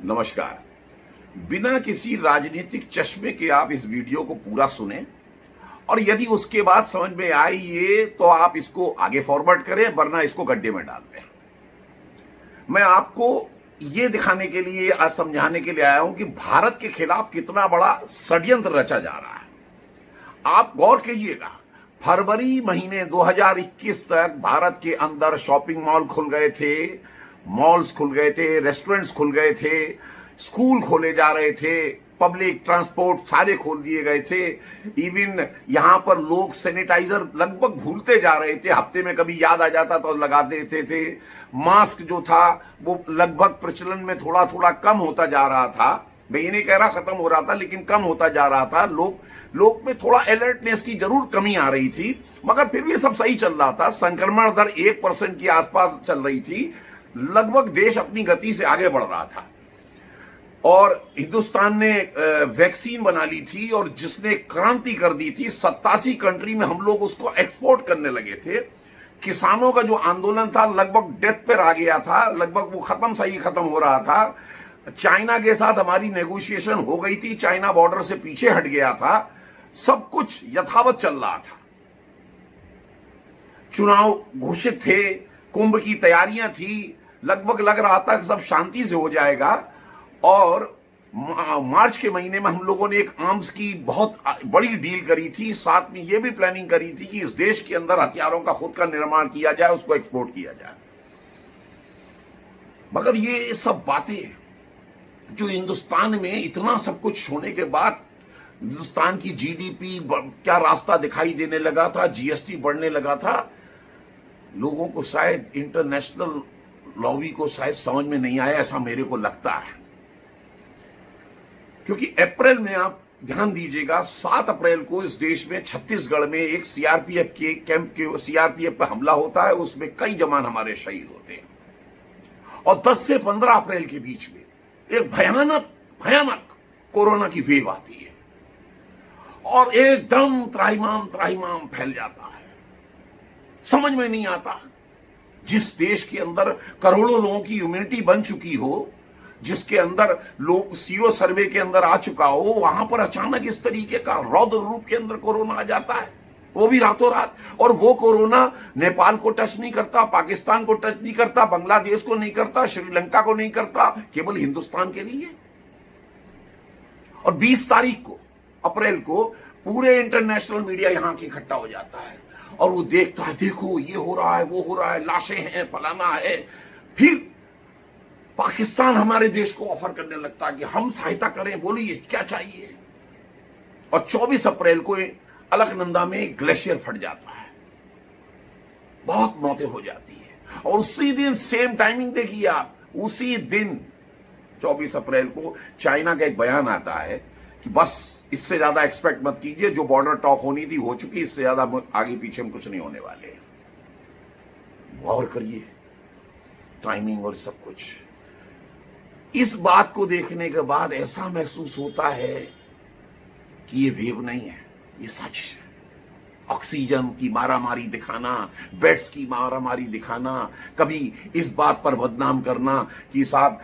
नमस्कार। बिना किसी राजनीतिक चश्मे के आप इस वीडियो को पूरा सुने और यदि उसके बाद समझ में आए ये तो आप इसको आगे फॉरवर्ड करें, वरना इसको गड्ढे में डाल दें। मैं आपको ये दिखाने के लिए, आज समझाने के लिए आया हूं कि भारत के खिलाफ कितना बड़ा षड्यंत्र रचा जा रहा है। आप गौर कीजिएगा, फरवरी महीने 2021 तक भारत के अंदर शॉपिंग मॉल खुल गए थे, मॉल्स खुल गए थे, रेस्टोरेंट्स खुल गए थे, स्कूल खोले जा रहे थे, पब्लिक ट्रांसपोर्ट सारे खोल दिए गए थे। इवन यहां पर लोग सैनिटाइजर लगभग भूलते जा रहे थे, हफ्ते में कभी याद आ जाता तो लगा देते थे। मास्क जो था वो लगभग प्रचलन में थोड़ा थोड़ा कम होता जा रहा था। मैं ये नहीं कह रहा खत्म हो रहा था, लेकिन कम होता जा रहा था। लोग में थोड़ा अलर्टनेस की जरूर कमी आ रही थी, मगर फिर भी सब सही चल रहा था। संक्रमण दर 1% के आसपास चल रही थी। लगभग देश अपनी गति से आगे बढ़ रहा था और हिंदुस्तान ने वैक्सीन बना ली थी और जिसने क्रांति कर दी थी। 87 कंट्री में हम लोग उसको एक्सपोर्ट करने लगे थे। किसानों का जो आंदोलन था लगभग डेथ पर आ गया था, लगभग वो खत्म हो रहा था। चाइना के साथ हमारी नेगोशिएशन हो गई थी, चाइना बॉर्डर से पीछे हट गया था, सब कुछ यथावत चल रहा था। चुनाव घोषित थे, कुंभ की तैयारियां थी, लगभग लग रहा था कि सब शांति से हो जाएगा। और मार्च के महीने में हम लोगों ने एक आर्म्स की बहुत बड़ी डील करी थी। साथ में यह भी प्लानिंग करी थी कि इस देश के अंदर हथियारों का खुद का निर्माण किया जाए, उसको एक्सपोर्ट किया जाए। मगर ये सब बातें जो हिंदुस्तान में इतना सब कुछ होने के बाद हिंदुस्तान की जीडीपी क्या रास्ता दिखाई देने लगा था, जीएसटी बढ़ने लगा था, लोगों को शायद इंटरनेशनल लॉबी को शायद समझ में नहीं आया, ऐसा मेरे को लगता है। क्योंकि अप्रैल में आप ध्यान दीजिएगा, 7 अप्रैल को इस देश में छत्तीसगढ़ में एक सीआरपीएफ के कैंप के सीआरपीएफ पर हमला होता है, उसमें कई जवान हमारे शहीद होते हैं। और 10 से 15 अप्रैल के बीच में एक भयानक कोरोना की वेव आती है और एकदम त्राहिमाम फैल जाता है। समझ में नहीं आता, जिस देश के अंदर करोड़ों लोगों की इम्यूनिटी बन चुकी हो, जिसके अंदर लोग सीरो सर्वे के अंदर आ चुका हो, वहां पर अचानक इस तरीके का रौद्र रूप के अंदर कोरोना आ जाता है, वो भी रातों रात। और वो कोरोना नेपाल को टच नहीं करता, पाकिस्तान को टच नहीं करता, बांग्लादेश को नहीं करता, श्रीलंका को नहीं करता, केवल हिंदुस्तान के लिए। और 20 तारीख को अप्रैल को पूरे इंटरनेशनल मीडिया यहां के इकट्ठा हो जाता है और वो देखता है, देखो ये हो रहा है, वो हो रहा है, लाशें हैं, फलाना है। फिर पाकिस्तान हमारे देश को ऑफर करने लगता है कि हम सहायता करें, बोलिए क्या चाहिए। और 24 अप्रैल को अलकनंदा में ग्लेशियर फट जाता है, बहुत मौतें हो जाती है। और उसी दिन सेम टाइमिंग देखिए आप, उसी दिन 24 अप्रैल को चाइना का एक बयान आता है कि बस इससे ज्यादा एक्सपेक्ट मत कीजिए, जो बॉर्डर टॉक होनी थी हो चुकी, इससे ज्यादा आगे पीछे हम कुछ नहीं होने वाले। गौर करिए टाइमिंग और सब कुछ। इस बात को देखने के बाद ऐसा महसूस होता है कि ये वेव नहीं है, ये सच है। ऑक्सीजन की मारामारी दिखाना, बेड्स की मारामारी दिखाना, कभी इस बात पर बदनाम करना कि साहब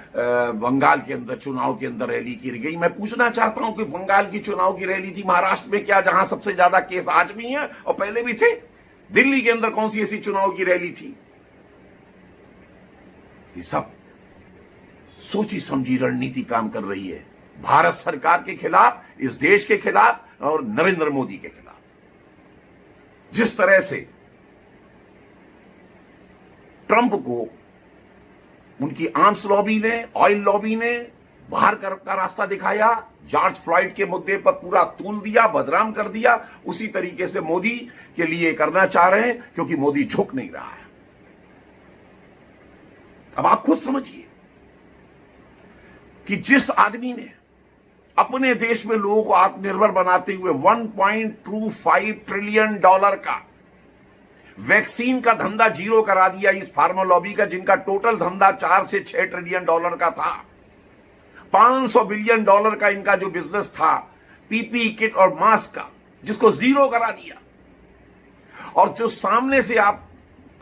बंगाल के अंदर चुनाव के अंदर रैली की गई। मैं पूछना चाहता हूं कि बंगाल की चुनाव की रैली थी महाराष्ट्र में क्या, जहां सबसे ज्यादा केस आज भी हैं और पहले भी थे? दिल्ली के अंदर कौन सी ऐसी चुनाव की रैली थी? ये सब सोची समझी रणनीति काम कर रही है भारत सरकार के खिलाफ, इस देश के खिलाफ और नरेंद्र मोदी के खिलाफ। जिस तरह से ट्रंप को उनकी आर्म्स लॉबी ने, ऑयल लॉबी ने बाहर का रास्ता दिखाया, जॉर्ज फ्लॉयड के मुद्दे पर पूरा तूल दिया, बदनाम कर दिया, उसी तरीके से मोदी के लिए करना चाह रहे हैं, क्योंकि मोदी झुक नहीं रहा है। अब आप खुद समझिए कि जिस आदमी ने अपने देश में लोगों को आत्मनिर्भर बनाते हुए $1.25 ट्रिलियन का वैक्सीन का धंधा जीरो करा दिया इस फार्मा लॉबी का, जिनका टोटल धंधा 4 से 6 ट्रिलियन डॉलर का था। $500 बिलियन का इनका जो बिजनेस था पीपी किट और मास्क का, जिसको जीरो करा दिया। और जो सामने से आप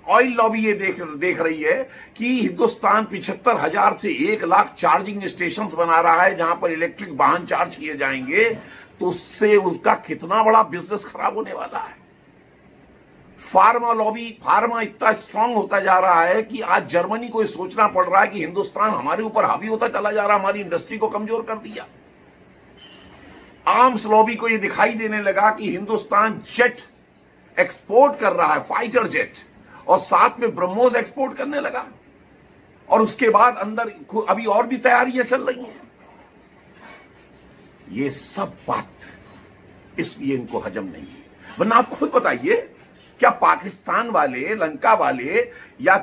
ऑयल लॉबी ये देख रही है कि हिंदुस्तान 75,000 से 1 लाख चार्जिंग स्टेशंस बना रहा है जहां पर इलेक्ट्रिक वाहन चार्ज किए जाएंगे, तो उससे उसका कितना बड़ा बिजनेस खराब होने वाला है। फार्मा लॉबी, फार्मा इतना स्ट्रांग होता जा रहा है कि आज जर्मनी को सोचना पड़ रहा है कि हिंदुस्तान हमारे ऊपर हावी होता चला जा रहा है, हमारी इंडस्ट्री को कमजोर कर दिया। आर्म्स लॉबी को यह दिखाई देने लगा कि हिंदुस्तान जेट एक्सपोर्ट कर रहा है, फाइटर जेट, और साथ में ब्रह्मोस एक्सपोर्ट करने लगा, और उसके बाद अंदर अभी और भी तैयारियां चल रही हैं। ये सब बात इसलिए इनको हजम नहीं है। वरना आप खुद बताइए, क्या पाकिस्तान वाले, लंका वाले, या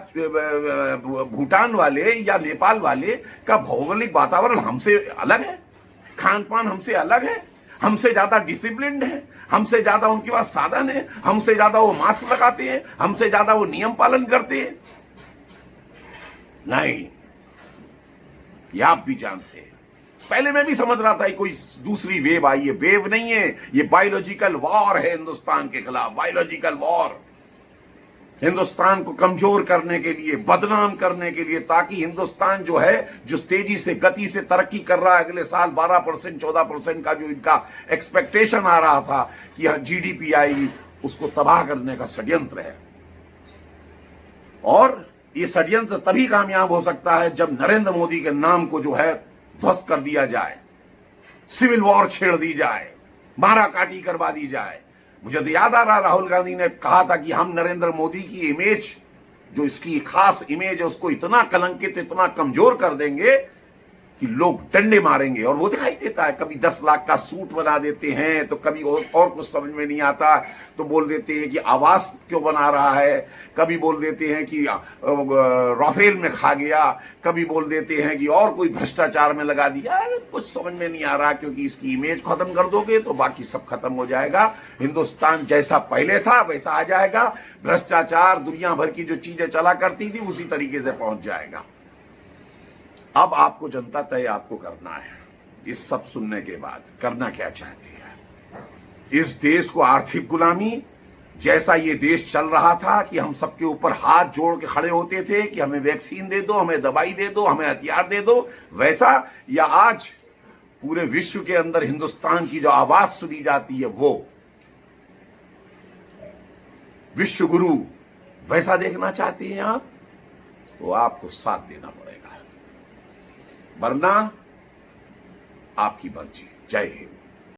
भूटान वाले, या नेपाल वाले का भौगोलिक वातावरण हमसे अलग है? खान पान हमसे अलग है? हमसे ज्यादा डिसिप्लिन्ड है? हमसे ज्यादा उनके पास साधन है? हमसे ज्यादा वो मास्क लगाते हैं? हमसे ज्यादा वो नियम पालन करते हैं? नहीं, ये आप भी जानते हैं। पहले मैं भी समझ रहा था कोई दूसरी वेव आई है। वेव नहीं है, ये बायोलॉजिकल वॉर है हिंदुस्तान के खिलाफ, बायोलॉजिकल वॉर। हिंदुस्तान को कमजोर करने के लिए, बदनाम करने के लिए, ताकि हिंदुस्तान जो है, जो तेजी से, गति से तरक्की कर रहा है, अगले साल 12%, 14% का जो इनका एक्सपेक्टेशन आ रहा था कि जीडीपी आएगी, उसको तबाह करने का षड्यंत्र है। और ये षड्यंत्र तभी कामयाब हो सकता है जब नरेंद्र मोदी के नाम को जो है ध्वस्त कर दिया जाए, सिविल वॉर छेड़ दी जाए, मारा काटी करवा दी जाए। मुझे तो याद आ रहा, राहुल गांधी ने कहा था कि हम नरेंद्र मोदी की इमेज, जो इसकी खास इमेज है, उसको इतना कलंकित, इतना कमजोर कर देंगे कि लोग डंडे मारेंगे। और वो दिखाई देता है, कभी 10 लाख का सूट बना देते हैं, तो कभी और कुछ समझ में नहीं आता तो बोल देते हैं कि आवास क्यों बना रहा है, कभी बोल देते हैं कि राफेल में खा गया, कभी बोल देते हैं कि और कोई भ्रष्टाचार में लगा दिया। कुछ समझ में नहीं आ रहा, क्योंकि इसकी इमेज खत्म कर दोगे तो बाकी सब खत्म हो जाएगा। हिंदुस्तान जैसा पहले था वैसा आ जाएगा। भ्रष्टाचार, दुनिया भर की जो चीजें चला करती थी, उसी तरीके से पहुंच जाएगा। अब आपको जनता तय आपको करना है। इस सब सुनने के बाद करना क्या चाहती है? इस देश को आर्थिक गुलामी, जैसा ये देश चल रहा था कि हम सबके ऊपर हाथ जोड़ के खड़े होते थे कि हमें वैक्सीन दे दो, हमें दवाई दे दो, हमें हथियार दे दो, वैसा, या आज पूरे विश्व के अंदर हिंदुस्तान की जो आवाज सुनी जाती है वो विश्व गुरु, वैसा देखना चाहती हैं आप? तो आपको साथ देना पड़ेगा, वरना आपकी मर्जी। जय हिंद।